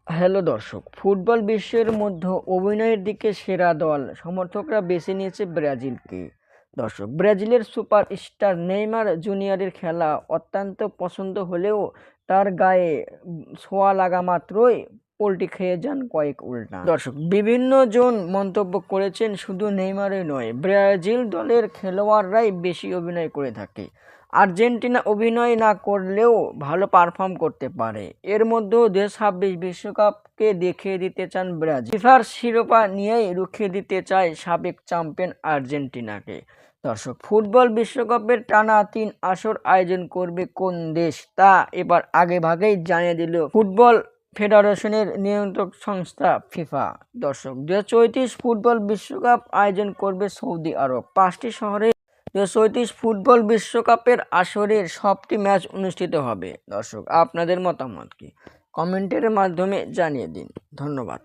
Hello দর্শক, football বিশ্বের মধ্যে অভিনয়ের দিকে সেরা দল সমর্থকরা বেছে নিয়েছে ব্রাজিলকে। দর্শক, ব্রাজিলের সুপারস্টার নেইমার জুনিয়রের খেলা অত্যন্ত পছন্দ হলেও তার গায়ে ছোঁয়া লাগা মাত্রই পোল্টি খেয়ে যান কয়েক উল্টা দর্শক। বিভিন্ন জন মন্তব্য করেছেন, শুধু নেইমারই নয়, ব্রাজিল দলের খেলোয়াড়রাই বেশি অভিনয় করে থাকে। আর্জেন্টিনা অভিনয় না করলেও ভালো পারফর্ম করতে পারে। এর মধ্যেও 2026 বিশ্বকাপকে দেখিয়ে দিতে চান ব্রাজিল। ফিফার শিরোপা নিয়েই রুখিয়ে দিতে চায় সাবেক চ্যাম্পিয়ন আর্জেন্টিনাকে। দর্শক, ফুটবল বিশ্বকাপের টানা 3 আসর আয়োজন করবে কোন দেশ তা এবার আগেভাগেই জানিয়ে দিল ফুটবল ফেডারেশনের নিয়ন্ত্রক সংস্থা ফিফা। দর্শক, 2034 ফুটবল বিশ্বকাপ আয়োজন করবে সৌদি আরব। 5টি শহরে 2034 ফুটবল বিশ্বকাপের আসরের সবটি ম্যাচ অনুষ্ঠিত হবে। দর্শক, আপনাদের মতামত কি? কমেন্টের মাধ্যমে জানিয়ে দিন। ধন্যবাদ।